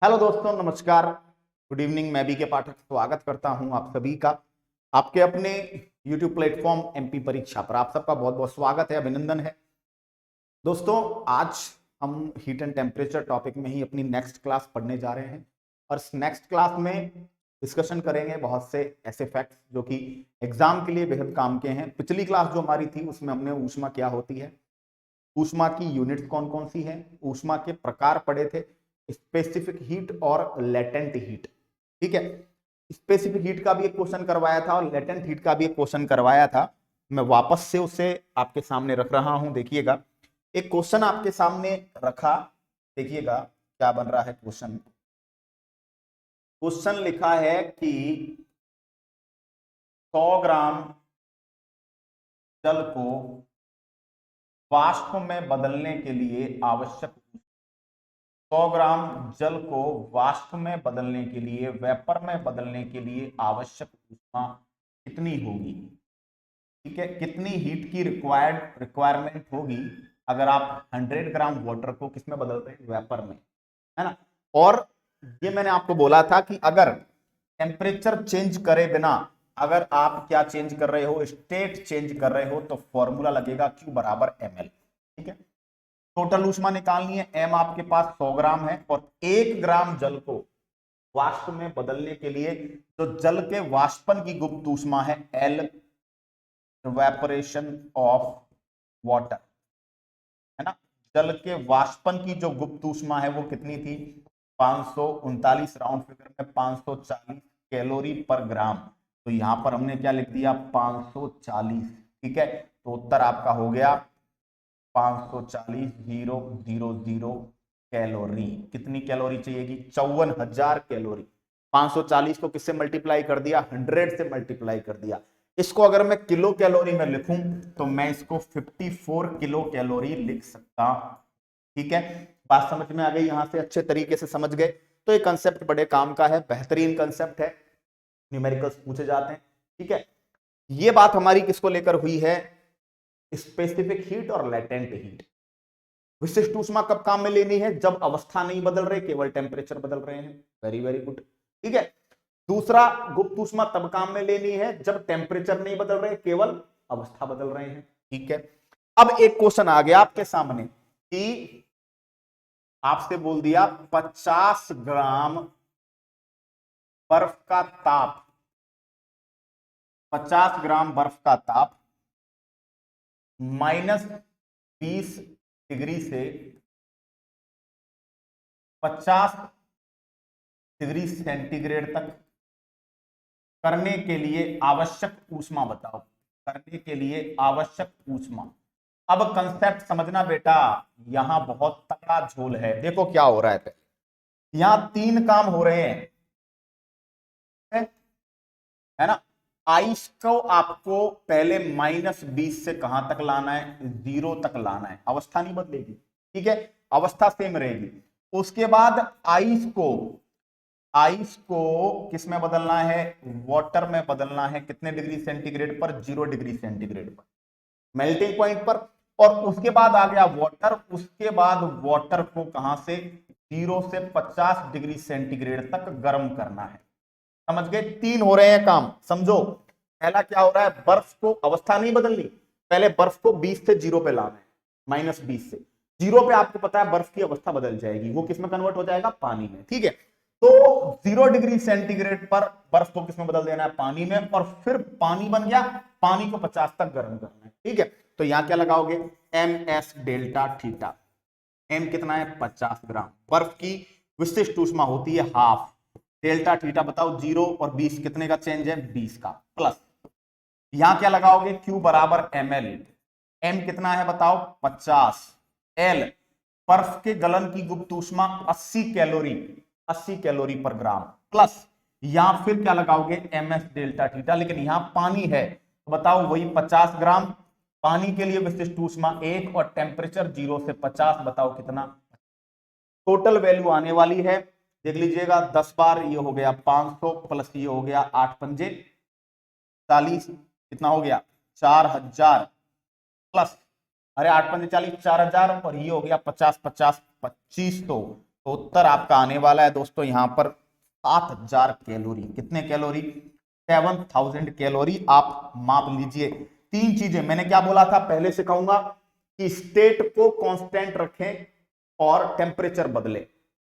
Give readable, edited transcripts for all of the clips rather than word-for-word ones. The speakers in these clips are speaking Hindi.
हेलो दोस्तों, नमस्कार, गुड इवनिंग। मैं बी के पाठक स्वागत करता हूं आप सभी का आपके अपने यूट्यूब प्लेटफॉर्म एमपी परीक्षा पर। आप सबका बहुत बहुत स्वागत है, अभिनंदन है। दोस्तों, आज हम हीट एंड टेम्परेचर टॉपिक में ही अपनी नेक्स्ट क्लास पढ़ने जा रहे हैं और इस नेक्स्ट क्लास में डिस्कशन करेंगे बहुत से ऐसे फैक्ट्स जो कि एग्जाम के लिए बेहद काम के हैं। पिछली क्लास जो हमारी थी उसमें हमने ऊष्मा क्या होती है, ऊष्मा की यूनिट्स कौन कौन सी हैं, ऊष्मा के प्रकार पढ़े थे, स्पेसिफिक हीट और लेटेंट हीट। ठीक है, स्पेसिफिक हीट का भी एक क्वेश्चन करवाया था और लेटेंट हीट का भी एक क्वेश्चन करवाया था। मैं वापस से उसे आपके सामने रख रहा हूं। देखिएगा, एक क्वेश्चन आपके सामने रखा, देखिएगा क्या बन रहा है क्वेश्चन। क्वेश्चन लिखा है कि 100 ग्राम जल को वाष्प में बदलने के लिए आवश्यक 100 ग्राम जल को वाष्प में बदलने के लिए, वेपर में बदलने के लिए आवश्यक ऊष्मा कितनी होगी। ठीक है, कितनी हीट की रिक्वायरमेंट होगी अगर आप 100 ग्राम वाटर को किसमें बदल रहे हैं, वेपर में, है ना। और ये मैंने आपको बोला था कि अगर टेम्परेचर चेंज करे बिना, अगर आप क्या चेंज कर रहे हो, स्टेट चेंज कर रहे हो, तो फॉर्मूला लगेगा Q बराबर ml। ठीक है, टोटल ऊष्मा निकालनी है, m आपके पास 100 ग्राम है और 1 ग्राम जल को वाष्प में बदलने के लिए जो जल के वाष्पन की गुप्त ऊष्मा है L, इवेपोरेशन ऑफ वाटर, है ना। जल के वाष्पन की जो गुप्त ऊष्मा है वो कितनी थी, 539, राउंड फिगर में 540 कैलोरी पर ग्राम। तो यहां पर हमने क्या लिख दिया, 540। ठीक है, तो उत्तर आपका हो गया 540,000 कैलोरी। कितनी कैलोरी चाहिएगी, 54,000 कैलोरी। 540 को किससे मल्टीप्लाई कर दिया, 100 से मल्टीप्लाई कर दिया। इसको अगर मैं किलो कैलोरी में लिखूं तो मैं इसको 54 किलो कैलोरी लिख सकता हूं। ठीक है, बात समझ में आ गई, यहां से अच्छे तरीके से समझ गए। तो ये कंसेप्ट बड़े काम का है, बेहतरीन कंसेप्ट है, न्यूमेरिकल्स पूछे जाते हैं। ठीक है, ये बात हमारी किसको लेकर हुई है, स्पेसिफिक हीट और लेटेंट हीट। विशिष्ट ऊष्मा कब काम में लेनी है, जब अवस्था नहीं बदल रहे, केवल टेम्परेचर बदल रहे हैं। Very very good. ठीक है, दूसरा, गुप्त ऊष्मा तब काम में लेनी है जब टेम्परेचर नहीं बदल रहे, केवल अवस्था बदल रहे हैं। ठीक है, अब एक क्वेश्चन आ गया आपके सामने कि आपसे बोल दिया 50 ग्राम बर्फ का ताप, 50 ग्राम बर्फ का ताप -20 डिग्री से 50 डिग्री सेंटीग्रेड तक करने के लिए आवश्यक ऊष्मा बताओ, करने के लिए आवश्यक ऊष्मा। अब कंसेप्ट समझना बेटा, यहां बहुत तगड़ा झोल है। देखो क्या हो रहा है, यहां 3 काम हो रहे हैं, है ना। आइस को आपको पहले -20 से कहां तक लाना है, 0 तक लाना है, अवस्था नहीं बदलेगी। ठीक है, अवस्था सेम रहेगी। उसके बाद आइस को किस में बदलना है, वाटर में बदलना है। कितने डिग्री सेंटीग्रेड पर, 0 डिग्री सेंटीग्रेड पर, मेल्टिंग पॉइंट पर। और उसके बाद आ गया वाटर, उसके बाद वाटर को कहां से, 0 से 50 डिग्री सेंटीग्रेड तक गर्म करना है। समझ गए, 3 हो रहे हैं काम, समझो। पहला क्या हो रहा है, बर्फ को, अवस्था नहीं बदलनी, पहले बर्फ को 20 से 0 पे लाना है, -20 से 0 पे। आपको पता है बर्फ की अवस्था बदल जाएगी, वो किसमें कन्वर्ट हो जाएगा, पानी में। ठीक है, तो 0 डिग्री सेंटीग्रेड पर बर्फ को किसमें बदल देना है, पानी में। और फिर पानी बन गया, पानी को 50 तक गर्म करना है। ठीक है, तो यहां क्या लगाओगे, ms डेल्टा थीटा। m कितना है, 50 ग्राम। बर्फ की विशिष्ट ऊष्मा होती है हाफ, डेल्टा थीटा बताओ 0 और 20 कितने का चेंज है, 20 का, प्लस यहां क्या लगाओगे, Q बराबर ml। m कितना है बताओ, 50। L, बर्फ के गलन की गुप्त ऊष्मा 80 कैलोरी, 80 कैलोरी पर ग्राम, प्लस यहां फिर क्या लगाओगे, ms डेल्टा थीटा। लेकिन यहां पानी है तो बताओ वही 50 ग्राम। पानी के लिए विशिष्ट ऊष्मा 1 और टेम्परेचर 0 से 50, बताओ कितना। टोटल वैल्यू आने वाली है, देख लीजिएगा, 10 बार ये हो गया 500 प्लस ये हो गया 8 पंजे 40, कितना हो गया, 4000 प्लस, अरे 8 पंजे 40, 4000 और ये हो गया 50 50 25। तो तो उत्तर आपका आने वाला है दोस्तों यहां पर 7000 कैलोरी। कितने कैलोरी? 7000 कैलोरी। आप माप लीजिए। तीन चीजें मैंने क्या बोला था, पहले सिखाऊंगा कि स्टेट को कांस्टेंट रखें और टेम्परेचर बदले।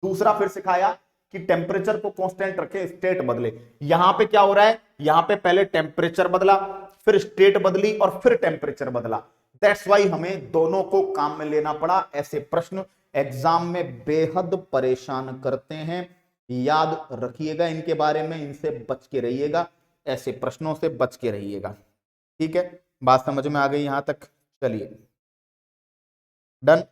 दूसरा फिर सिखाया कि टेम्परेचर को कांस्टेंट रखें, स्टेट बदले। यहां पे क्या हो रहा है, यहां पे पहले टेम्परेचर बदला, फिर स्टेट बदली और फिर टेम्परेचर बदला। दैट्स वाई हमें दोनों को काम में लेना पड़ा। ऐसे प्रश्न एग्जाम में बेहद परेशान करते हैं, याद रखिएगा इनके बारे में, इनसे बच के रहिएगा, ऐसे प्रश्नों से बच के रहिएगा। ठीक है, बात समझ में आ गई यहां तक? चलिए डन।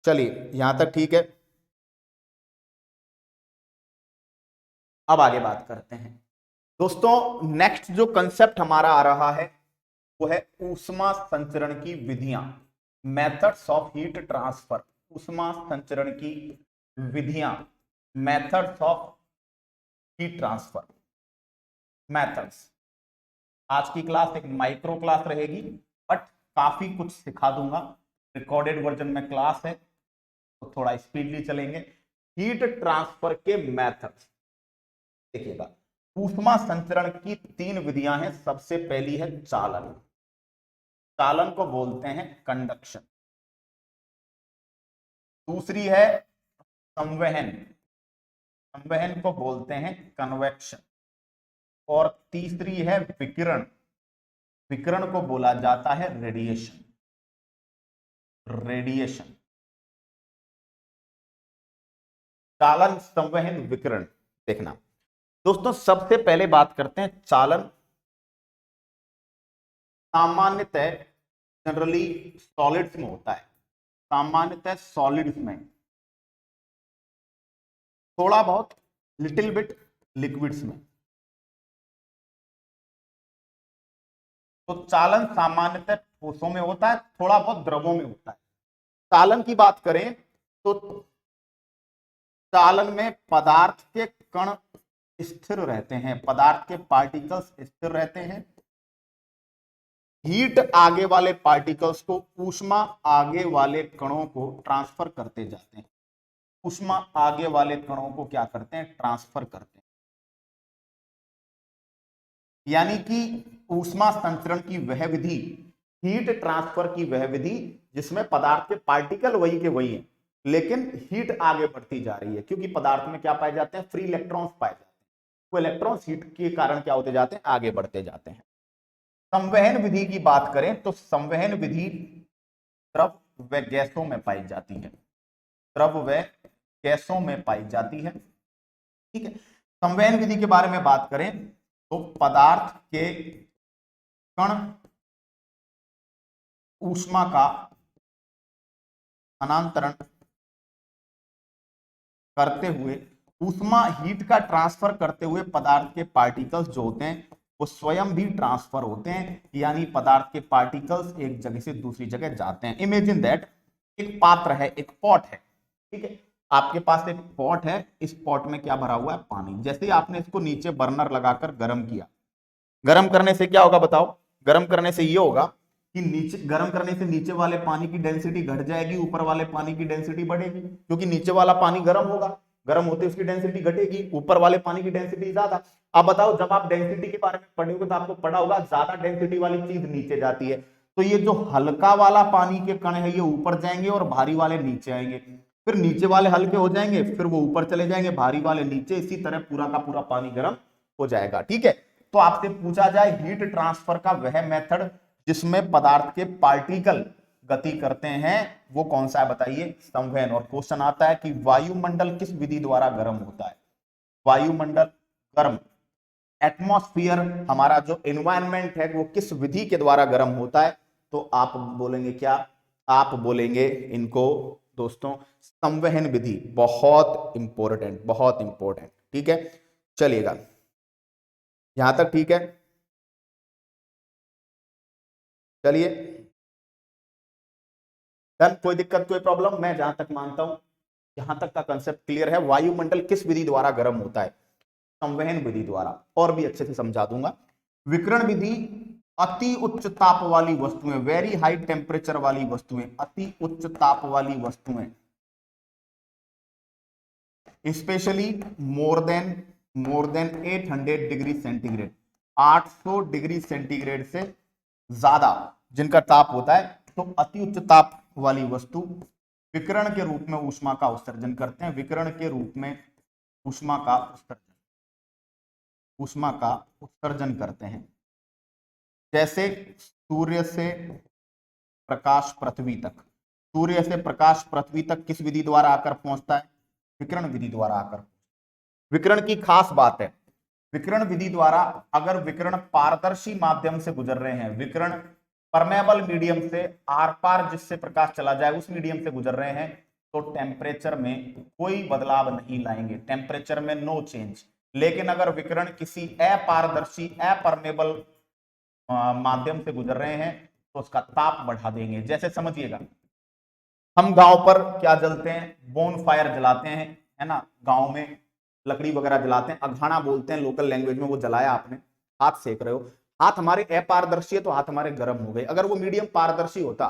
चलिए यहां तक ठीक है। अब आगे बात करते हैं दोस्तों। नेक्स्ट जो कंसेप्ट हमारा आ रहा है वो है ऊष्मा संचरण की विधियां, मेथड्स ऑफ हीट ट्रांसफर। ऊष्मा संचरण की विधियां, methods of heat transfer, methods. आज की क्लास एक माइक्रो क्लास रहेगी, बट काफी कुछ सिखा दूंगा। रिकॉर्डेड वर्जन में क्लास है तो थोड़ा स्पीडली चलेंगे। हीट ट्रांसफर के मेथड्स देखिएगा। ऊष्मा संचरण की तीन विधियां हैं। सबसे पहली है चालन। चालन को बोलते हैं कंडक्शन। दूसरी है संवहन। संवहन को बोलते हैं कन्वेक्शन। और तीसरी है विकिरण। विकिरण को बोला जाता है रेडिएशन। रेडिएशन, चालन, संवहन, विकिरण। देखना दोस्तों, सबसे पहले बात करते हैं चालन। सामान्यतः जनरली सॉलिड्स में होता है, सामान्यतः सॉलिड्स में, थोड़ा बहुत लिटिल बिट लिक्विड्स में। तो चालन सामान्यतः ठोसों में होता है, थोड़ा बहुत द्रवों में होता है। चालन की बात करें तो चालन में पदार्थ के कण स्थिर रहते हैं, पदार्थ के पार्टिकल्स स्थिर रहते हैं। हीट आगे वाले पार्टिकल्स को ऊष्मा आगे वाले कणों को ट्रांसफर करते जाते हैं। ऊष्मा आगे वाले कणों को क्या करते हैं, ट्रांसफर करते हैं। यानी कि ऊष्मा संचरण की वह विधि, हीट ट्रांसफर की वह विधि जिसमें पदार्थ के पार्टिकल वही के वही हैं, लेकिन हीट आगे बढ़ती जा रही है, क्योंकि पदार्थ में क्या पाए जाते हैं, फ्री इलेक्ट्रॉन्स पाए जाते हैं। वो इलेक्ट्रॉन्स हीट के कारण क्या होते जाते हैं, आगे बढ़ते जाते हैं। संवहन विधि की बात करें तो संवहन विधि द्रव व गैसों में पाई जाती है। द्रव व गैसों में पाई जाती है। ठीक है, संवहन विधि के बारे में बात करें तो पदार्थ के कण ऊष्मा का स्थानांतरण करते हुए, ऊष्मा हीट का ट्रांसफर करते हुए पदार्थ के पार्टिकल्स जो होते हैं वो स्वयं भी ट्रांसफर होते हैं। यानी पदार्थ के पार्टिकल्स एक जगह से दूसरी जगह जाते हैं। इमेजिन दैट एक पात्र है, एक पॉट है, ठीक है, आपके पास एक पॉट है, इस पॉट में क्या भरा हुआ है, पानी। जैसे ही आपने इसको नीचे बर्नर लगाकर गर्म किया, गर्म करने से क्या होगा बताओ? गर्म करने से ये होगा कि नीचे, गर्म करने से नीचे वाले पानी की डेंसिटी घट जाएगी, ऊपर वाले पानी की डेंसिटी बढ़ेगी, क्योंकि नीचे वाला पानी गर्म होगा, गर्म होते उसकी डेंसिटी घटेगी, ऊपर वाले पानी की डेंसिटी ज्यादा। अब बताओ, जब आप डेंसिटी के बारे में पढ़ोगे तो आपको पढ़ा होगा ज्यादा डेंसिटी वाली चीज नीचे जाती है। तो ये जो हल्का वाला पानी के कण है ये ऊपर जाएंगे और भारी वाले नीचे आएंगे, फिर नीचे वाले हल्के हो जाएंगे, फिर वो ऊपर चले जाएंगे, भारी वाले नीचे। इसी तरह पूरा का पूरा पानी गर्म हो जाएगा। ठीक है, तो आपसे पूछा जाए हीट ट्रांसफर का वह मेथड जिसमें पदार्थ के पार्टिकल गति करते हैं, वो कौन सा है बताइए? संवहन। और क्वेश्चन आता है कि वायुमंडल किस विधि द्वारा गर्म होता है? वायुमंडल गर्म, एटमॉस्फेयर, हमारा जो एनवायरनमेंट है वो किस विधि के द्वारा गर्म होता है? तो आप बोलेंगे क्या? आप बोलेंगे इनको दोस्तों संवहन विधि। बहुत इंपॉर्टेंट, बहुत इंपॉर्टेंट। ठीक है, चलिएगा यहां तक ठीक है। चलिए डन, कोई दिक्कत, कोई प्रॉब्लम? मैं जहां तक मानता हूं यहां तक का कंसेप्ट क्लियर है। वायुमंडल किस विधि द्वारा गर्म होता है? संवहन विधि द्वारा। और भी अच्छे से समझा दूंगा। विकिरण विधि अति उच्च ताप वाली वस्तुएं, वेरी हाई टेम्परेचर वाली वस्तुएं, अति उच्च ताप वाली वस्तुएं, specially more than 800 degree centigrade, 800 degree centigrade से ज्यादा जिनका ताप होता है, तो अति उच्च ताप वाली वस्तु विकिरण के रूप में ऊष्मा का उत्सर्जन करते हैं, विकिरण के रूप में ऊष्मा का उत्सर्जन करते हैं। जैसे सूर्य से प्रकाश पृथ्वी तक, सूर्य से प्रकाश पृथ्वी तक किस विधि द्वारा आकर पहुंचता है? विकिरण विधि द्वारा आकर। विकिरण की खास बात है, विकिरण विधि द्वारा अगर विकिरण पारदर्शी माध्यम से गुजर रहे हैं, विकिरण परमेबल मीडियम से आर पार जिससे प्रकाश चला जाए उस मीडियम से गुजर रहे हैं, तो टेम्परेचर में कोई बदलाव नहीं लाएंगे, टेम्परेचर में नो चेंज। लेकिन अगर विकिरण किसी अपारदर्शी अपरमेबल माध्यम से गुजर रहे हैं तो उसका ताप बढ़ा देंगे। जैसे समझिएगा, हम गांव पर क्या जलते हैं? बोन फायर जलाते हैं, है ना, गांव में लकड़ी वगैरह जलाते हैं, अघाना बोलते हैं लोकल लैंग्वेज में, वो जलाया आपने, हाथ सेक रहे हो, हाथ हमारे अपारदर्शी है तो हाथ हमारे गर्म हो गए। अगर वो मीडियम पारदर्शी होता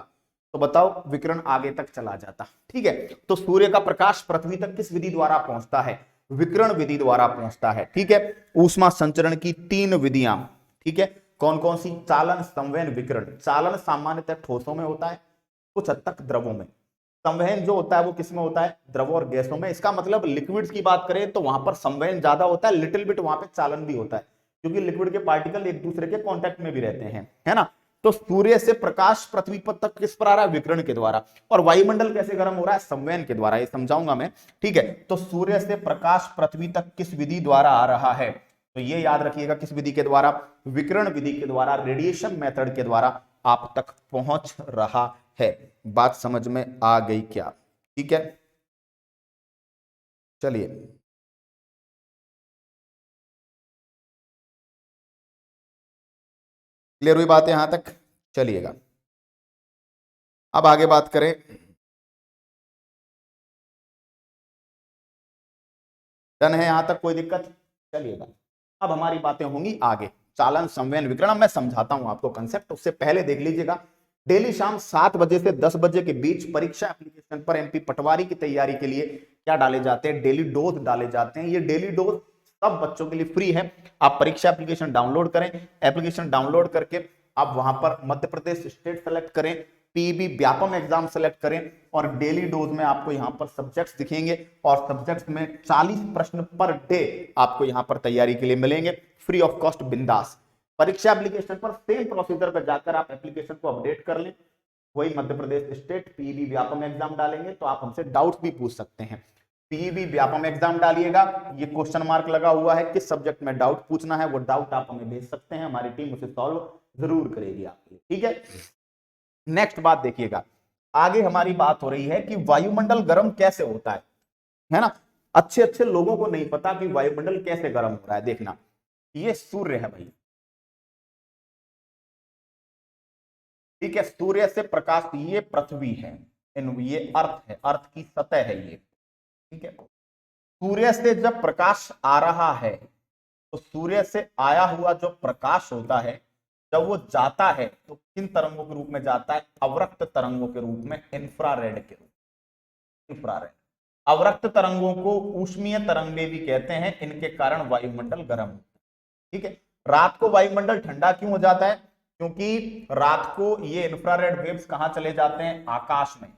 तो बताओ विकिरण आगे तक चला जाता। ठीक है, तो सूर्य का प्रकाश पृथ्वी तक किस विधि द्वारा पहुंचता है? विकिरण विधि द्वारा पहुंचता है। ठीक है, ऊष्मा संचरण की 3 विधियां, ठीक है, कौन कौन सी? चालन, संवहन, विकिरण। चालन सामान्यतः ठोसों में होता है, कुछ हद तक द्रवों में। संवहन जो होता है वो किसमें होता है? द्रव और गैसों में। इसका मतलब लिक्विड्स की बात करें तो वहां पर संवहन ज्यादा होता है, लिटिल बिट वहां पे चालन भी होता है, क्योंकि लिक्विड के पार्टिकल एक दूसरे के कांटेक्ट में भी रहते हैं, है ना। तो सूर्य से प्रकाश पृथ्वी पर तक किस पर आ रहा है? विकिरण के द्वारा। और वायुमंडल कैसे गर्म हो रहा है? संवहन के द्वारा, ये समझाऊंगा मैं। ठीक है, तो सूर्य से प्रकाश पृथ्वी तक किस विधि द्वारा आ रहा है? तो ये याद रखिएगा, किस विधि के द्वारा? विकिरण विधि के द्वारा, रेडिएशन मेथड के द्वारा आप तक पहुंच रहा है। बात समझ में आ गई क्या? ठीक है, चलिए, क्लियर हुई बात है यहां तक? चलिएगा, अब आगे बात करें। डन है यहां तक? कोई दिक्कत? चलिएगा, अब हमारी बातें होंगी आगे, चालन, संवहन, विकिरण। मैं समझाता हूं आपको कंसेप्ट, उससे पहले देख लीजिएगा, डेली शाम 7 बजे से 10 बजे के बीच परीक्षा एप्लीकेशन पर एमपी पटवारी की तैयारी के लिए क्या डाले जाते हैं? डेली डोज डाले जाते हैं। ये डेली डोज सब बच्चों के लिए फ्री है। आप परीक्षा एप्लीकेशन डाउनलोड करें, एप्लीकेशन डाउनलोड करके आप वहां पर मध्य प्रदेश स्टेट सेलेक्ट करें, पीईबी व्यापम एग्जाम सेलेक्ट करें, और डेली डोज में आपको यहां पर सब्जेक्ट्स दिखेंगे, और सब्जेक्ट्स में 40 प्रश्न पर डे आपको यहां पर तैयारी के लिए मिलेंगे, फ्री ऑफ कॉस्ट, बिंदास। परीक्षा एप्लीकेशन पर सेम प्रोसीजर पर जाकर आप एप्लीकेशन को अपडेट कर लें, वही Madhya Pradesh state PEB Vyapam exam डालेंगे तो आप हमसे डाउट भी पूछ सकते हैं। पीईबी व्यापम एग्जाम डालिएगा, ये क्वेश्चन मार्क लगा हुआ है, किस सब्जेक्ट में डाउट पूछना है, वो डाउट आप हमें भेज सकते हैं, हमारी टीम उसे सॉल्व जरूर करेगी आपके लिए। ठीक है, नेक्स्ट बात देखिएगा, आगे हमारी बात हो रही है कि वायुमंडल गर्म कैसे होता है ना। अच्छे अच्छे लोगों को नहीं पता कि वायुमंडल कैसे गर्म हो रहा है। देखना, ये सूर्य है भाई, ठीक है, सूर्य से प्रकाश, ये पृथ्वी है, ये अर्थ है, अर्थ की सतह है ये, ठीक है। सूर्य से जब प्रकाश आ रहा है तो सूर्य से आया हुआ जो प्रकाश होता है, जब वो जाता है तो किन तरंगों के रूप में जाता है? अवरक्त तरंगों के रूप में, इंफ्रारेड के रूप में। इंफ्रारेड अवरक्त तरंगों को ऊष्मीय तरंगे भी कहते हैं, इनके कारण वायुमंडल गर्म होता है। ठीक है, रात को वायुमंडल ठंडा क्यों हो जाता है? क्योंकि रात को ये इंफ्रारेड वेव्स कहां चले जाते हैं? आकाश में,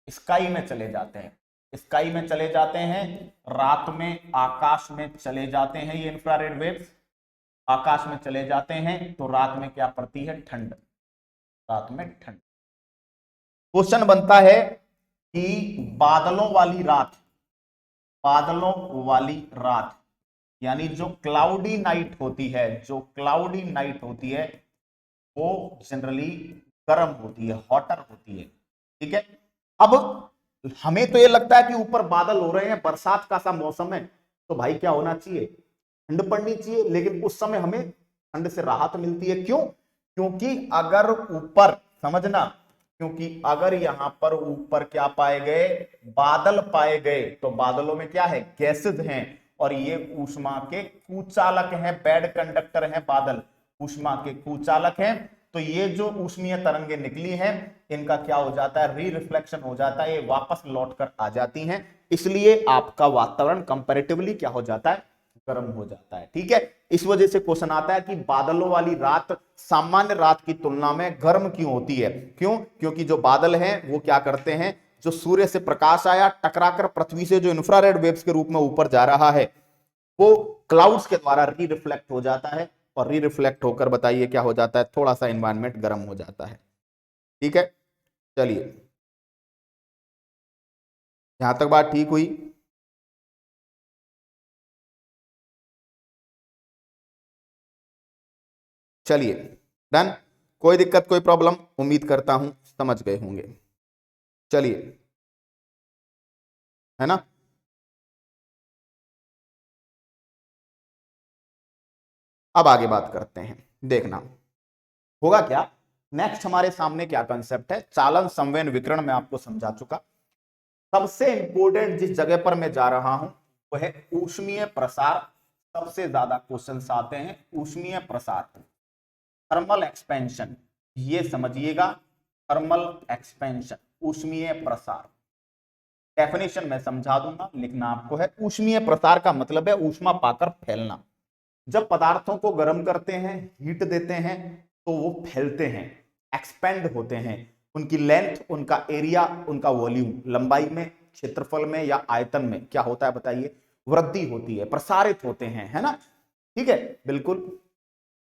स्काई में चले जाते हैं, स्काई में चले जाते हैं, रात में आकाश में चले जाते हैं। ये इंफ्रारेड वेव्स आकाश में चले जाते हैं तो रात में क्या पड़ती है? ठंड, रात में ठंड। क्वेश्चन बनता है कि बादलों वाली रात, बादलों वाली रात यानी जो क्लाउडी नाइट होती है, जो क्लाउडी नाइट होती है वो जनरली गर्म होती है, हॉटर होती है। ठीक है, अब हमें तो ये लगता है कि ऊपर बादल हो रहे हैं, बरसात का सा मौसम है, तो भाई क्या होना चाहिए? ठंड पड़नी चाहिए। लेकिन उस समय हमें ठंड से राहत मिलती है, क्यों? क्योंकि अगर ऊपर, समझना, क्योंकि अगर यहां पर ऊपर क्या पाए गए? बादल पाए गए, तो बादलों में क्या है? गैसेज हैं, और ये ऊष्मा के कुचालक हैं, बैड कंडक्टर हैं बादल। ऊष्मा के कुचालक हैं। तो ये जो ऊष्मीय तरंगे निकली हैं, इनका क्या हो जाता है, री रिफ्लेक्शन हो जाता है, ये वापस लौट कर आ जाती हैं, इसलिए आपका वातावरण कंपैरेटिवली क्या हो जाता है, गर्म हो जाता है। ठीक है, इस वजह से क्वेश्चन आता है कि बादलों वाली रात सामान्य रात की तुलना में गर्म क्यों होती है। क्यों? क्योंकि जो बादल हैं वो क्या करते हैं, जो सूर्य से प्रकाश आया टकराकर पृथ्वी से जो इंफ्रारेड वेव्स के रूप में ऊपर जा रहा है, वो क्लाउड्स के द्वारा री रिफ्लेक्ट हो जाता है, और री रिफ्लेक्ट होकर बताइए क्या हो जाता है, थोड़ा सा एनवायरनमेंट गर्म हो जाता है। ठीक है, चलिए यहां तक बात ठीक हुई। चलिए डन, कोई दिक्कत कोई प्रॉब्लम, उम्मीद करता हूं समझ गए होंगे। चलिए, है ना। अब आगे बात करते हैं, देखना होगा क्या। नेक्स्ट हमारे सामने क्या कंसेप्ट है, चालन संवेन विकिरण में आपको समझा चुका। सबसे इंपॉर्टेंट जिस जगह पर मैं जा रहा हूं वह है ऊष्मीय प्रसार। सबसे ज्यादा क्वेश्चंस आते हैं ऊष्मीय प्रसार, थर्मल एक्सपेंशन, ये समझिएगा, थर्मल एक्सपेंशन, ऊष्मीय प्रसार। डेफिनेशन में समझा दूंगा, लिखना आपको है, ऊष्मीय प्रसार का मतलब है ऊष्मा पाकर फैलना। जब पदार्थों को गर्म करते हैं, हीट देते हैं, तो वो फैलते हैं, एक्सपेंड होते हैं, उनकी लेंथ, उनका एरिया, उनका वॉल्यूम, लंबाई में, क्षेत्रफल में या आयतन में क्या होता है बताइए, वृद्धि होती है, प्रसारित होते हैं, है ना। ठीक है, बिल्कुल।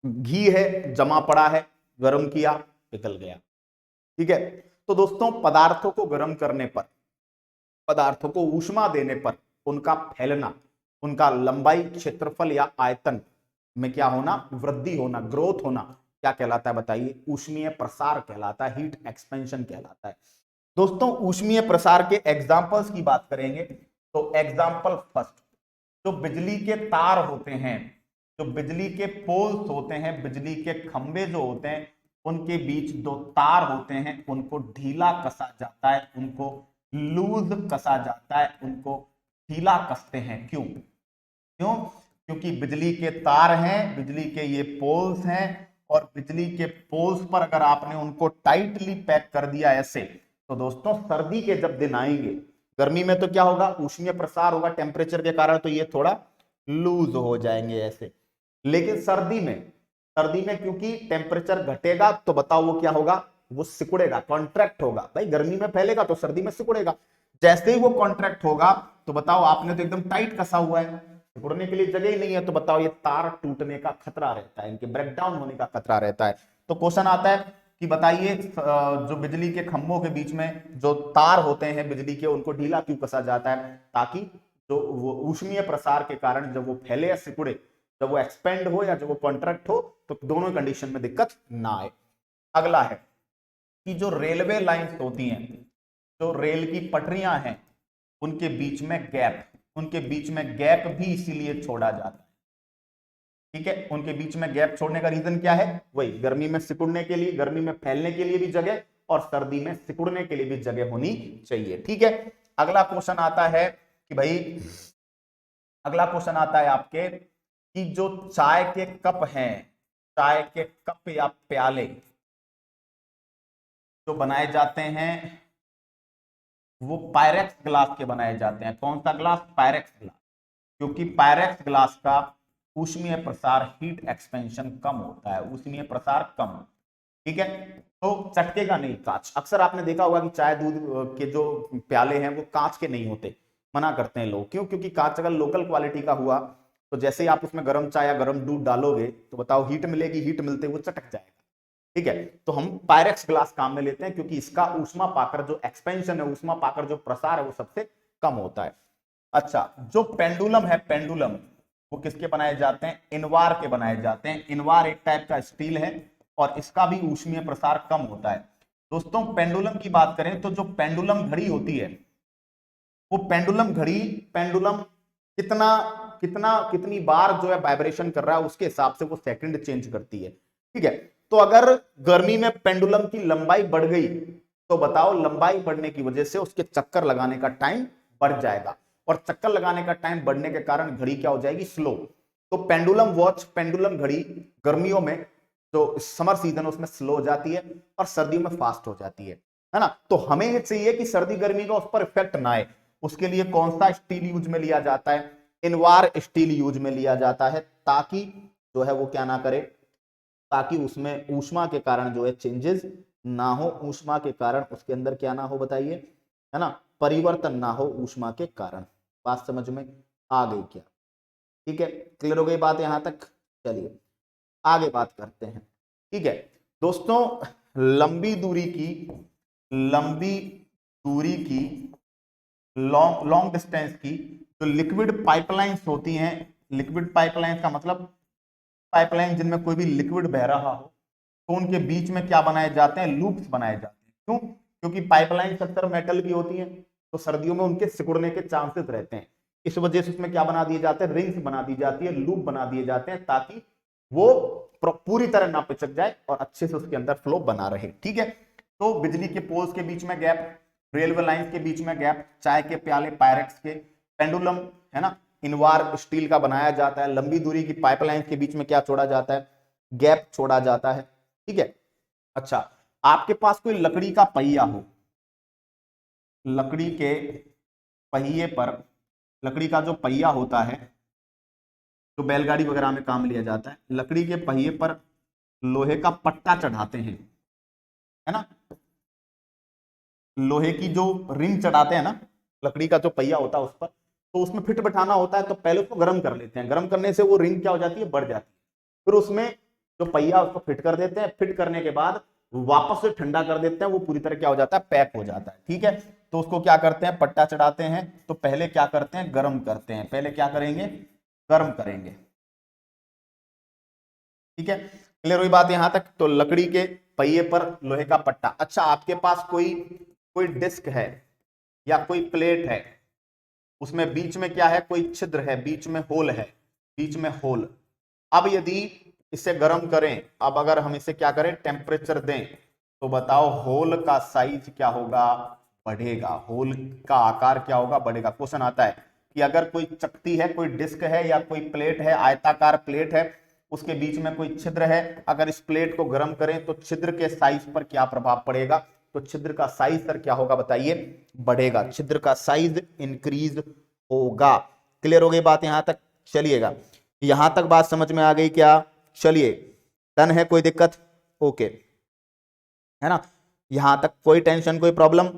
घी है, जमा पड़ा है, गर्म किया, पिघल गया। ठीक है, तो दोस्तों पदार्थों को गर्म करने पर, पदार्थों को ऊष्मा देने पर उनका फैलना, उनका लंबाई, क्षेत्रफल या आयतन में क्या होना, वृद्धि होना, ग्रोथ होना, क्या कहलाता है बताइए, ऊष्मीय प्रसार कहलाता है, हीट एक्सपेंशन कहलाता है। दोस्तों ऊष्मीय प्रसार के एग्जांपल्स की बात करेंगे तो एग्जांपल फर्स्ट, जो बिजली के तार होते हैं, जो बिजली के पोल्स होते हैं, बिजली के खंभे जो होते हैं, उनके बीच दो तार होते हैं, उनको ढीला कसा जाता है, उनको लूज कसा जाता है, उनको ढीला कसते हैं। क्यों? क्यों? क्योंकि बिजली के तार हैं, बिजली के ये पोल्स हैं, और बिजली के पोल्स पर अगर आपने उनको टाइटली पैक कर दिया ऐसे, तो दोस्तों सर्दी के जब दिन आएंगे, गर्मी में तो क्या होगा, ऊष्मीय प्रसार होगा टेम्परेचर के कारण, तो ये थोड़ा लूज हो जाएंगे ऐसे। लेकिन सर्दी में, सर्दी में क्योंकि टेम्परेचर घटेगा, तो बताओ वो क्या होगा, वो सिकुड़ेगा, कॉन्ट्रैक्ट होगा। भाई गर्मी में फैलेगा तो सर्दी में सिकुड़ेगा, जैसे ही वो कॉन्ट्रैक्ट होगा तो बताओ आपने तो एकदम टाइट कसा हुआ है, सिकुड़ने के लिए जगह ही नहीं है, तो बताओ ये तार टूटने का खतरा रहता है, इनके ब्रेकडाउन होने का खतरा रहता है। तो क्वेश्चन आता है कि बताइए जो बिजली के खंभों के बीच में जो तार होते हैं बिजली के, उनको ढीला क्यों कसा जाता है, ताकि जो वो ऊष्मीय प्रसार के कारण जब वो फैले या सिकुड़े, जब वो एक्सपेंड हो या जब वो कॉन्ट्रैक्ट हो, तो दोनों कंडीशन में दिक्कत ना आए। अगला है कि जो रेलवे लाइंस होती हैं, जो रेल की पटरियां हैं, उनके बीच में गैप, उनके बीच में गैप भी इसीलिए छोड़ा जाता है। ठीक है, उनके बीच में गैप छोड़ने का रीजन क्या है, वही गर्मी में सिकुड़ने के लिए, गर्मी में फैलने के लिए भी जगह, और सर्दी में सिकुड़ने के लिए भी जगह होनी चाहिए। ठीक है, अगला क्वेश्चन आता है कि भाई, अगला क्वेश्चन आता है आपके कि जो चाय के कप हैं, चाय के कप या प्याले जो बनाए जाते हैं, वो पायरेक्स ग्लास के बनाए जाते हैं। कौन सा ग्लास? पायरेक्स ग्लास, क्योंकि पायरेक्स ग्लास का ऊष्मीय प्रसार, हीट एक्सपेंशन कम होता है, ऊष्मीय प्रसार कम। ठीक है, तो चटकेगा नहीं कांच। अक्सर आपने देखा होगा कि चाय दूध के जो प्याले हैं वो कांच के नहीं होते, मना करते हैं लोग। क्यों? क्योंकि कांच अगर लोकल क्वालिटी का हुआ तो जैसे ही आप उसमें गर्म चाय या गर्म दूध डालोगे तो बताओ हीट मिलेगी, हीट मिलते वो चटक जाएगा। ठीक है, तो हम पायरेक्स ग्लास काम में लेते हैं क्योंकि इसका ऊष्मा पाकर जो एक्सपेंशन है, ऊष्मा पाकर जो प्रसार है, वो सबसे कम होता है। अच्छा, जो पेंडुलम है, पेंडुलम वो किसके बनाए जाते हैं? इनवार के बनाए जाते हैं। इनवार एक टाइप का स्टील है और इसका भी ऊष्मीय प्रसार कम होता है। दोस्तों पेंडुलम की बात करें तो जो पेंडुलम घड़ी होती है, वो पेंडुलम घड़ी, पेंडुलम कितना कितना कितनी बार जो है वाइब्रेशन कर रहा है उसके हिसाब से वो सेकंड चेंज करती है। ठीक है, तो अगर गर्मी में पेंडुलम की लंबाई बढ़ गई तो बताओ लंबाई बढ़ने की वजह से उसके चक्कर लगाने का टाइम बढ़ जाएगा, और चक्कर लगाने का टाइम बढ़ने के कारण घड़ी क्या हो जाएगी? स्लो। तो पेंडुलम वॉच, पेंडुलम घड़ी गर्मियों में जो समर सीजन है उसमें स्लो हो जाती है और सर्दियों में फास्ट हो जाती है ना। तो हमें ये चाहिए कि सर्दी गर्मी का उस पर इफेक्ट ना आए, उसके लिए कौन सा स्टील यूज में लिया जाता है, इनवार स्टील यूज में लिया जाता है, ताकि जो है वो क्या ना करे, ताकि उसमें ऊष्मा के कारण जो है चेंजेस ना हो, ऊष्मा के कारण उसके अंदर क्या ना हो बताइए, है ना, परिवर्तन ना हो ऊष्मा के कारण। बात समझ में आ गई क्या? ठीक है, क्लियर हो गई बात यहां तक? चलिए आगे बात करते हैं। ठीक है दोस्तों, लंबी दूरी की लॉन्ग डिस्टेंस की जो लिक्विड पाइपलाइंस होती हैं, लिक्विड पाइपलाइंस का मतलब पाइपलाइन जिनमें कोई भी लिक्विड बह रहा हो, तो उनके बीच में क्या बनाए जाते हैं, लूप्स बनाए जाते हैं। क्यों? क्योंकि पाइपलाइन अक्सर मेटल की होती है, तो सर्दियों में उनके सिकुड़ने के चांसेस रहते हैं। इस वजह से उसमें क्या बना दिए जाते हैं, रिंग्स बना दी जाती है, लूप बना दिए जाते हैं, ताकि वो पूरी तरह ना पिचक जाए और अच्छे से उसके अंदर फ्लो बना रहे। ठीक है, तो बिजली के पोल्स के बीच में गैप, रेलवे लाइन के बीच में गैप, चाय के प्याले पायरेक्स के, पेंडुलम है ना, इनवार स्टील का बनाया जाता है। लंबी दूरी की पाइपलाइन के बीच में क्या छोड़ा जाता है, गैप छोड़ा जाता है। ठीक है, अच्छा आपके पास कोई लकड़ी का पहिया हो, लकड़ी के पहिए पर, लकड़ी का जो पहिया होता है जो बैलगाड़ी वगैरह में काम लिया जाता है, लकड़ी के पहिए पर लोहे का पट्टा चढ़ाते हैं, है ना, लोहे की जो रिंग चढ़ाते हैं ना, लकड़ी का जो पहिया होता है उस पर, तो उसमें फिट बैठाना होता है, तो पहले उसको गर्म कर लेते हैं, गर्म करने से वो रिंग क्या हो जाती है, बढ़ जाती है। फिर उसमें जो पहिया उसको फिट कर देते हैं, फिट करने के बाद वापस से ठंडा कर देते हैं, वो पूरी तरह क्या हो जाता है, पैक हो जाता है। ठीक है, तो उसको क्या करते हैं, पट्टा चढ़ाते हैं, तो पहले क्या करते हैं, गर्म करते हैं, पहले क्या करेंगे, गर्म करेंगे। ठीक है, क्लियर हुई बात यहां तक? तो लकड़ी के पहिए पर लोहे का पट्टा। अच्छा आपके पास कोई कोई डिस्क है या कोई प्लेट है, उसमें बीच में क्या है, कोई छिद्र है, बीच में होल है, बीच में होल। अब यदि इसे गर्म करें, अब अगर हम इसे क्या करें, टेम्परेचर दें, तो बताओ होल का साइज क्या होगा, बढ़ेगा, होल का आकार क्या होगा, बढ़ेगा। क्वेश्चन आता है कि अगर कोई चकती है, कोई डिस्क है या कोई प्लेट है, आयताकार प्लेट है, उसके बीच में कोई छिद्र है, अगर इस प्लेट को गर्म करें तो छिद्र के साइज पर क्या प्रभाव पड़ेगा, तो छिद्र का साइज सर क्या होगा बताइए, बढ़ेगा, छिद्र का साइज इंक्रीज होगा। क्लियर हो गई बात यहां तक? चलिएगा, यहां तक बात समझ में आ गई क्या? चलिए डन है, कोई दिक्कत? ओके है ना, यहां तक कोई टेंशन, कोई प्रॉब्लम?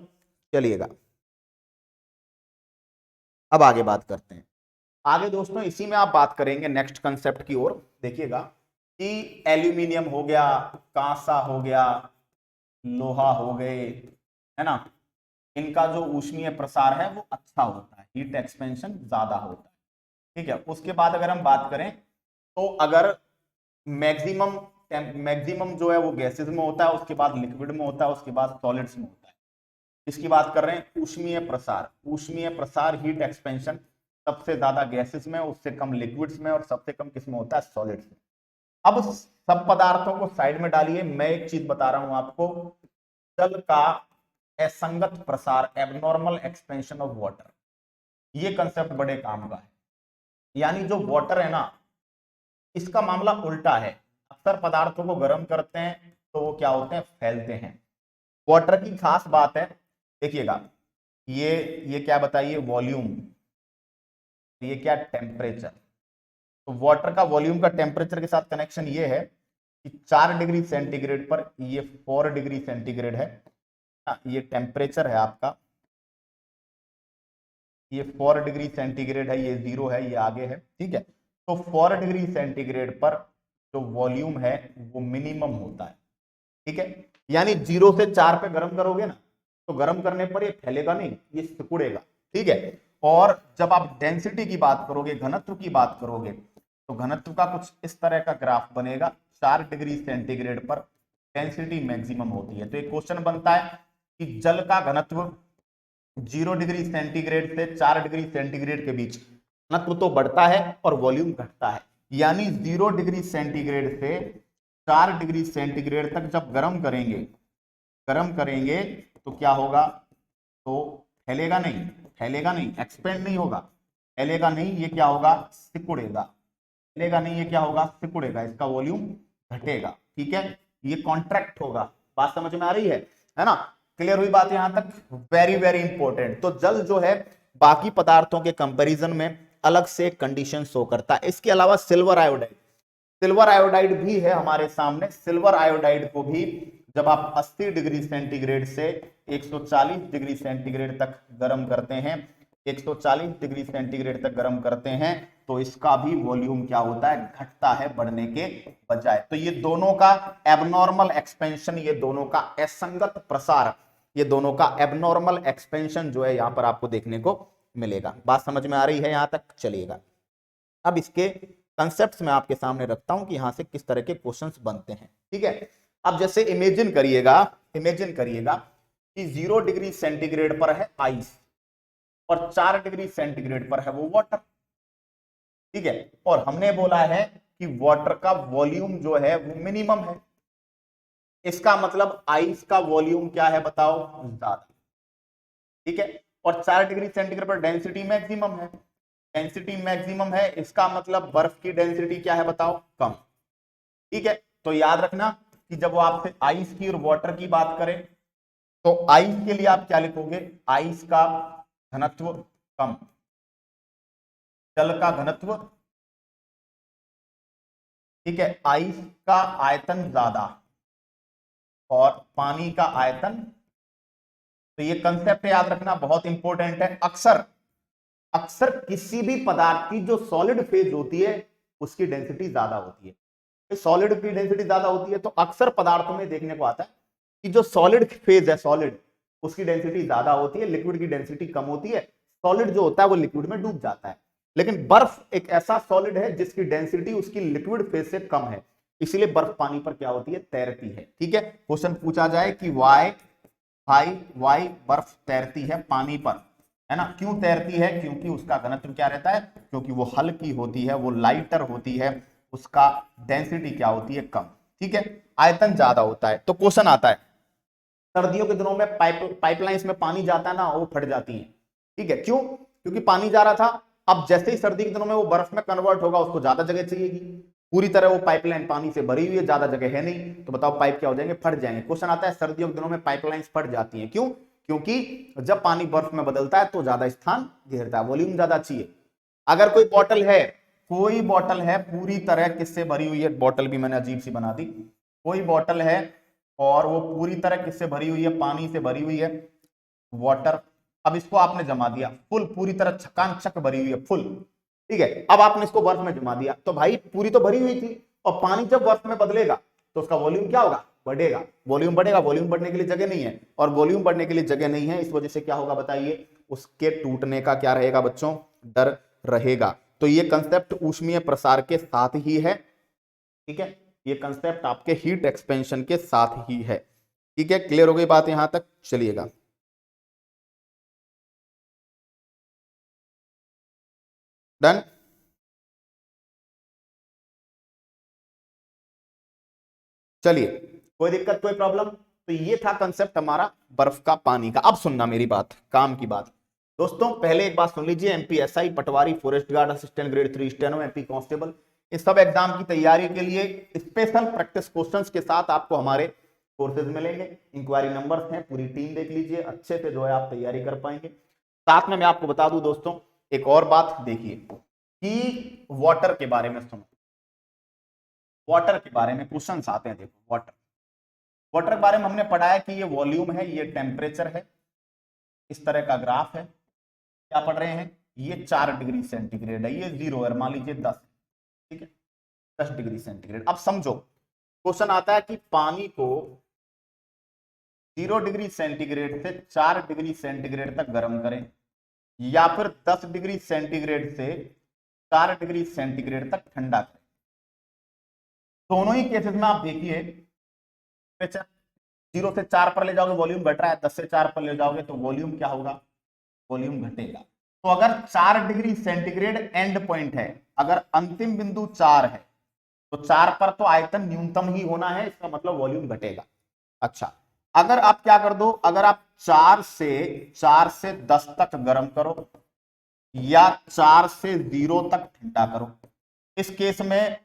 चलिएगा अब आगे बात करते हैं। आगे दोस्तों इसी में आप बात करेंगे नेक्स्ट कंसेप्ट की ओर। देखिएगा कि एल्यूमिनियम हो गया, कांसा हो गया, लोहा हो गए, है ना, इनका जो ऊष्मीय प्रसार है वो अच्छा होता है, हीट एक्सपेंशन ज्यादा होता है। ठीक है, उसके बाद अगर हम बात करें तो अगर मैक्सिमम मैक्सिमम जो है वो गैसेस में होता है, उसके बाद लिक्विड में होता है, उसके बाद सॉलिड्स में होता है। इसकी बात कर रहे हैं ऊष्मीय प्रसार, ऊष्मीय प्रसार हीट एक्सपेंशन सबसे ज्यादा गैसेस में, उससे कम लिक्विड्स में और सबसे कम किसमें होता है, सॉलिड्स में। अब सब पदार्थों को साइड में डालिए, मैं एक चीज बता रहा हूं आपको, जल का असंगत प्रसार, एबनॉर्मल एक्सपेंशन ऑफ वाटर, ये कंसेप्ट बड़े काम का है। यानी जो वाटर है ना, इसका मामला उल्टा है, अक्सर पदार्थों को गर्म करते हैं तो वो क्या होते हैं, फैलते हैं। वाटर की खास बात है, देखिएगा ये क्या बताइए, वॉल्यूम, ये क्या, टेम्परेचर। तो वाटर का वॉल्यूम का टेम्परेचर के साथ कनेक्शन ये है कि 4 डिग्री सेंटीग्रेड पर, ये 4 डिग्री सेंटीग्रेड है, ये टेम्परेचर है आपका, ये 4 डिग्री सेंटीग्रेड है, ये 0 है, ये आगे है। ठीक है, तो 4 डिग्री सेंटीग्रेड पर जो वॉल्यूम है वो मिनिमम होता है। ठीक है, यानी 0 से 4 पे गर्म करोगे ना, तो गर्म करने पर ये फैलेगा नहीं, ये सिकुड़ेगा। ठीक है, और जब आप डेंसिटी की बात करोगे, घनत्व की बात करोगे, तो घनत्व का कुछ इस तरह का ग्राफ बनेगा, 4 डिग्री सेंटीग्रेड पर डेंसिटी मैक्सिमम होती है। तो एक क्वेश्चन बनता है कि जल का घनत्व 0 डिग्री सेंटीग्रेड से 4 डिग्री सेंटीग्रेड के बीच घनत्व तो बढ़ता है और वॉल्यूम घटता है, यानी 0 डिग्री सेंटीग्रेड से 4 डिग्री सेंटीग्रेड तक जब गर्म करेंगे तो क्या होगा, तो फैलेगा नहीं, फैलेगा नहीं, एक्सपेंड नहीं होगा, फैलेगा नहीं, ये क्या होगा, सिकुड़ेगा, फैलेगा नहीं, ये क्या होगा, सिकुड़ेगा, इसका वॉल्यूम घटेगा। ठीक है, ये कॉन्ट्रैक्ट होगा। बात समझ में आ रही है ना? क्लियर हुई बात यहां तक? Very very important. तो जल जो है बाकी पदार्थों के कंपैरिजन में अलग से कंडीशन शो करता है। इसके अलावा सिल्वर आयोडाइड, सिल्वर आयोडाइड भी है हमारे सामने। सिल्वर आयोडाइड को भी जब आप 80 डिग्री सेंटीग्रेड से 140 डिग्री सेंटीग्रेड तक गर्म करते हैं, 140 डिग्री सेंटीग्रेड तक गर्म करते हैं, तो इसका भी वॉल्यूम क्या होता है, घटता है बढ़ने के बजाय। तो ये दोनों का एबनॉर्मल एक्सपेंशन, ये दोनों का असंगत प्रसार, ये दोनों का एबनॉर्मल एक्सपेंशन जो है यहां पर आपको देखने को मिलेगा। बात समझ में आ रही है यहां तक? चलिएगा, अब इसके कंसेप्ट्स मैं आपके सामने रखता हूं कि यहां से किस तरह के क्वेश्चंस बनते हैं। ठीक है, अब जैसे इमेजिन करिएगा कि 0 डिग्री सेंटीग्रेड पर है आइस और 4 डिग्री सेंटीग्रेड पर है वो वाटर। ठीक है, और हमने बोला है कि वाटर का वॉल्यूम जो है वो मिनिमम है। इसका मतलब आइस का वॉल्यूम क्या है बताओ, ज्यादा। ठीक है, और 4 डिग्री सेंटीग्रेड पर डेंसिटी मैक्सिमम है, डेंसिटी मैक्सिमम है, इसका मतलब बर्फ की डेंसिटी क्या है बताओ, कम। ठीक है, तो याद रखना कि जब वो आपसे आइस की और वाटर की बात करें तो आइस के लिए आप क्या लिखोगे, आइस का घनत्व कम, जल का घनत्व, ठीक है, आइस का आयतन ज्यादा और पानी का आयतन। तो ये कंसेप्ट याद रखना बहुत इंपॉर्टेंट है। अक्सर अक्सर किसी भी पदार्थ की जो सॉलिड फेज होती है उसकी डेंसिटी ज्यादा होती है। सॉलिड की डेंसिटी ज्यादा होती है तो अक्सर पदार्थों में देखने को आता है कि जो सॉलिड फेज है, सॉलिड, उसकी डेंसिटी ज्यादा होती है, लिक्विड की डेंसिटी कम होती है। सॉलिड जो होता है वो लिक्विड में डूब जाता है, लेकिन बर्फ एक ऐसा सॉलिड है जिसकी डेंसिटी उसकी लिक्विड फेज से कम है, इसीलिए बर्फ पानी पर क्या होती है, तैरती है। ठीक है, क्वेश्चन पूछा जाए कि वाई बर्फ तैरती है पानी पर, है ना? क्यों तैरती है? क्योंकि उसका घनत्व क्या रहता है, क्योंकि वो हल्की होती है, वो लाइटर होती है, उसका डेंसिटी क्या होती है, कम। ठीक है, आयतन ज्यादा होता है। तो क्वेश्चन आता है, सर्दियों के दिनों में पाइपलाइंस में पानी जाता है ना, वो फट जाती है। ठीक है, क्यों? क्योंकि पानी जा रहा था, अब जैसे ही सर्दी के दिनों में वो बर्फ में कन्वर्ट होगा, उसको ज्यादा जगह चाहिएगी। पूरी तरह वो पाइपलाइन पानी से भरी हुई है, ज्यादा जगह है नहीं, तो बताओ पाइप क्या हो जाएंगे, फट जाएंगे। क्वेश्चन आता है सर्दियों के दिनों में पाइपलाइंस फट जाती हैं, क्यों? क्योंकि जब पानी बर्फ में बदलता है तो ज्यादा स्थान घेरता है, वॉल्यूम ज्यादा चाहिए। अगर कोई बॉटल है पूरी तरह किससे भरी हुई है, बॉटल भी मैंने अजीब सी बना दी, कोई बॉटल है और वो पूरी तरह किससे भरी हुई है, पानी से भरी हुई है, वाटर। अब इसको आपने जमा दिया फुल, पूरी तरह चकाचक भरी हुई है, फुल। ठीक है, अब आपने इसको बर्फ में जमा दिया, तो भाई पूरी तो भरी हुई थी, और पानी जब बर्फ में बदलेगा तो उसका वॉल्यूम क्या होगा, बढ़ेगा। वॉल्यूम बढ़ेगा, वॉल्यूम बढ़ने के लिए जगह नहीं है, और वॉल्यूम बढ़ने के लिए जगह नहीं है, इस वजह से क्या होगा बताइए, उसके टूटने का क्या रहेगा बच्चों, डर रहेगा। तो ये कंसेप्ट ऊष्मीय प्रसार के साथ ही है। ठीक है, ये कंसेप्ट आपके हीट एक्सपेंशन के साथ ही है। ठीक है, क्लियर हो गई बात यहां तक? चलिएगा, डन। चलिए, कोई दिक्कत, कोई प्रॉब्लम? तो ये था कंसेप्ट हमारा बर्फ का पानी का। अब सुनना मेरी बात, काम की बात। दोस्तों पहले एक बात सुन लीजिए, MPSI, patwari, forest guard assistant grade 3 steno, MP constable, इस सब एग्जाम की तैयारी के लिए स्पेशल प्रैक्टिस क्वेश्चंस के साथ आपको हमारे कोर्सेज मिलेंगे। इंक्वायरी नंबर्स हैं, पूरी टीम देख लीजिए, अच्छे से जो है आप तैयारी कर पाएंगे। साथ में मैं आपको बता दूं दोस्तों एक और बात, देखिए कि वाटर के बारे में सुनो, वाटर के बारे में क्वेश्चंस आते हैं। देखो वाटर के बारे में हमने पढ़ा है कि ये वॉल्यूम है, ये टेम्परेचर है, इस तरह का ग्राफ है। क्या पढ़ रहे हैं, ये 4 डिग्री सेंटीग्रेड है, ये 0 है, मान लीजिए 10। ठीक है, 10 डिग्री सेंटीग्रेड। अब समझो, क्वेश्चन आता है कि पानी को 0 डिग्री सेंटीग्रेड से 4 डिग्री सेंटीग्रेड तक गर्म करें, या फिर 10 डिग्री सेंटीग्रेड से 4 डिग्री सेंटीग्रेड तक ठंडा करें। दोनों ही केसेस में आप देखिए, टेम्परेचर 0 से 4 पर ले जाओगे वॉल्यूम घट रहा है, 10 से 4 पर ले जाओगे तो वॉल्यूम क्या होगा, वॉल्यूम घटेगा। तो अगर 4 डिग्री सेंटीग्रेड एंड पॉइंट है, अगर अंतिम बिंदु 4 है, तो 4 पर तो आयतन न्यूनतम ही होना है, इसका मतलब वॉल्यूम घटेगा। अच्छा, अगर आप क्या कर दो, अगर आप 4 से 10 तक गर्म करो, या 4 से 0 तक ठंडा करो, इस केस में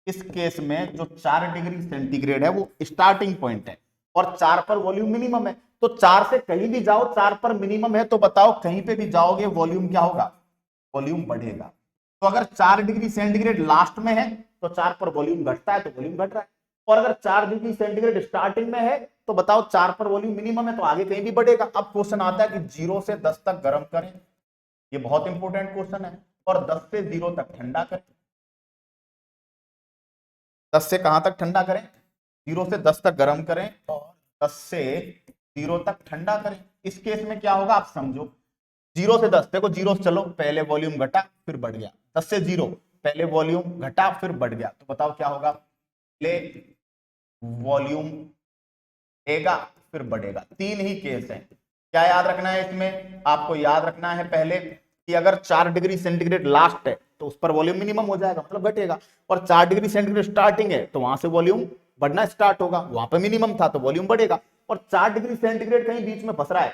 इस केस में जो 4 डिग्री सेंटीग्रेड है वो स्टार्टिंग पॉइंट है और 4 पर वॉल्यूम मिनिमम है। तो 4 से कहीं भी जाओ 4 पर मिनिमम है, तो बताओ कहीं पे भी जाओगे वॉल्यूम क्या होगा, वॉल्यूम बढ़ेगा। तो अगर 4 डिग्री सेंटीग्रेड लास्ट में है तो 4 पर वॉल्यूम घटता है, तो वॉल्यूम घट रहा है। और अगर 4 डिग्री सेंटीग्रेड स्टार्टिंग में है तो बताओ 4 पर वॉल्यूम मिनिमम है, तो आगे कहीं भी बढ़ेगा। अब क्वेश्चन आता है कि 0 से 10 तक गर्म करें, ये बहुत इंपॉर्टेंट क्वेश्चन है, और 10 से 0 तक ठंडा करें। 10 से कहां तक ठंडा करें, 0 से 10 तक गर्म करें और 10 से 0 तक ठंडा करें। इस केस में क्या होगा आप समझो, 0 से 10, देखो 0 से चलो, पहले वॉल्यूम घटा फिर बढ़ गया, 10 से 0 पहले वॉल्यूम घटा फिर बढ़ गया, तो बताओ क्या होगा, पहले वॉल्यूम बढ़ेगा फिर बढ़ेगा। 3 ही केस हैं। क्या याद रखना है इसमें, आपको याद रखना है पहले कि अगर 4 डिग्री सेंटीग्रेड लास्ट है तो उस पर वॉल्यूम मिनिमम हो जाएगा, मतलब घटेगा, और 4 डिग्री सेंटीग्रेड स्टार्टिंग है तो वहां से वॉल्यूम बढ़ना स्टार्ट होगा, वहां पर मिनिमम था तो वॉल्यूम बढ़ेगा। और 4 डिग्री सेंटीग्रेड कहीं बीच में फंस रहा है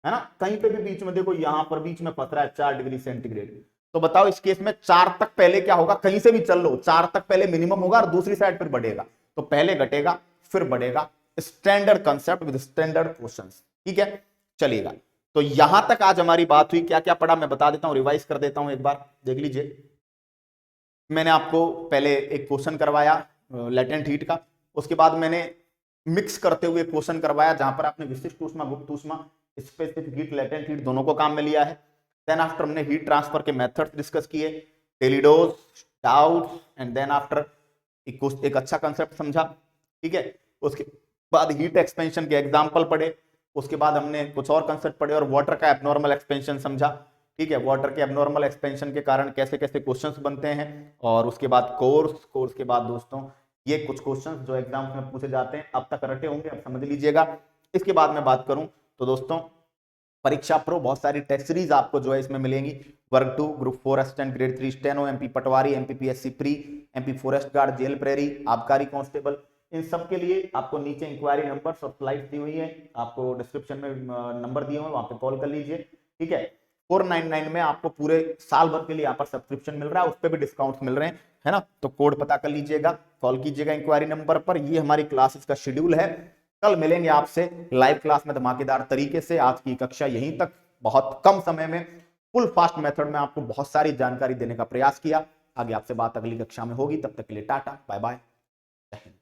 ना, कहीं पे भी बीच में, देखो यहां पर बीच में फंस रहा है 4 डिग्री सेंटीग्रेड, तो बताओ इस केस में 4 तक पहले क्या होगा, कहीं से भी चल लो 4 तक पहले मिनिमम होगा और दूसरी साइड फिर बढ़ेगा, तो पहले घटेगा फिर बढ़ेगा। Standard concept with standard questions, ठीक है, चलिएगा। तो यहां तक आज हमारी बात हुई, क्या क्या पढ़ा मैं बता देता हूं, रिवाइज कर देता हूं, एक बार देख लीजिए। मैंने आपको पहले एक क्वेश्चन करवाया लेटेंट हीट का, उसके बाद मैंने मिक्स करते हुए क्वेश्चन करवाया जहां पर आपने विशिष्ट ऊष्मा, गुप्त ऊष्मा, स्पेसिफिक हीट, लेटेंट हीट दोनों को काम में लिया है। देन आफ्टर हमने हीट ट्रांसफर के मेथड्स डिस्कस किए, टेलीडोज, डाउट्स, एंड देन आफ्टर एक अच्छा कंसेप्ट समझा, ठीक है। उसके बाद हीट एक्सपेंशन के एग्जांपल पढ़े, उसके बाद हमने कुछ और कंसेप्ट पढ़े और वाटर का एब्नॉर्मल एक्सपेंशन समझा, ठीक है, वाटर के एब्नॉर्मल एक्सपेंशन के कारण कैसे कैसे क्वेश्चंस बनते हैं। और उसके बाद कोर्स के बाद दोस्तों ये कुछ क्वेश्चंस जो एग्जाम्स में पूछे जाते हैं, अब तक रटे होंगे, अब समझ लीजिएगा। इसके बाद मैं बात करूं तो दोस्तों परीक्षा प्रो बहुत सारी टेस्ट सीरीज आपको जो है इसमें मिलेंगी, वर्ग 2, group 4 assistant, grade 3 steno, MP patwari, MPPSC pre, MP forest guard, jail प्रेरी, आबकारी कांस्टेबल, इन सब के लिए आपको नीचे इंक्वायरी नंबर और स्लाइड्स दी हुई है, आपको डिस्क्रिप्शन में नंबर दिए हुए वहां पे कॉल कर लीजिए, ठीक है। 499 में आपको पूरे साल भर के लिए यहाँ पर सब्सक्रिप्शन मिल रहा है, उस पर भी डिस्काउंट मिल रहे हैं, है ना, तो कोड पता कर लीजिएगा, कॉल कीजिएगा इंक्वायरी नंबर पर। ये हमारी क्लासेस का शेड्यूल है, कल मिलेंगे आपसे लाइव क्लास में धमाकेदार तरीके से। आज की कक्षा यहीं तक, बहुत कम समय में फुल फास्ट मेथड में आपको बहुत सारी जानकारी देने का प्रयास किया। आगे आपसे बात अगली कक्षा में होगी, तब तक के लिए टाटा बाय बाय, जय हिंद।